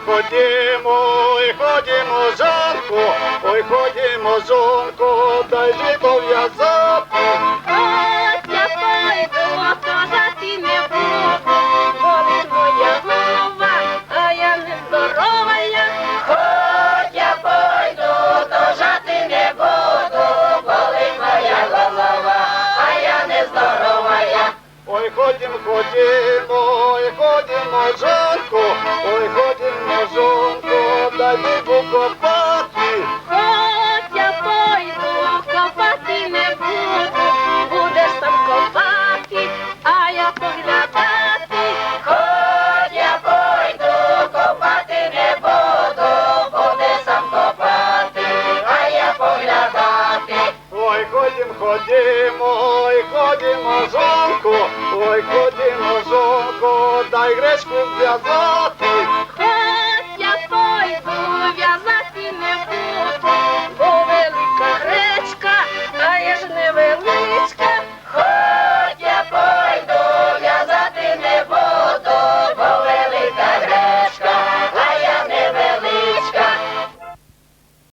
ходімо, ой, ходімо, жонку, ой, ходімо, жонку, дай жито в'язати. От я пойду, то жати не буду, болить моя голова, а я не здорова я. От я пойду, то жати не буду, болить моя голова, а я не здорова я. Ой, ходімо, ой, ходімо, жонку, ой, ходімо, жонку, дай бібу копати. От я пойду, копати не буду, будеш там копати, а я поглядати. От я пойду, копати не буду, буде сам копати, а я поглядати. Ой, ой, ходімо, жонку, ой, ходімо, жонку, дай гречку в'язати.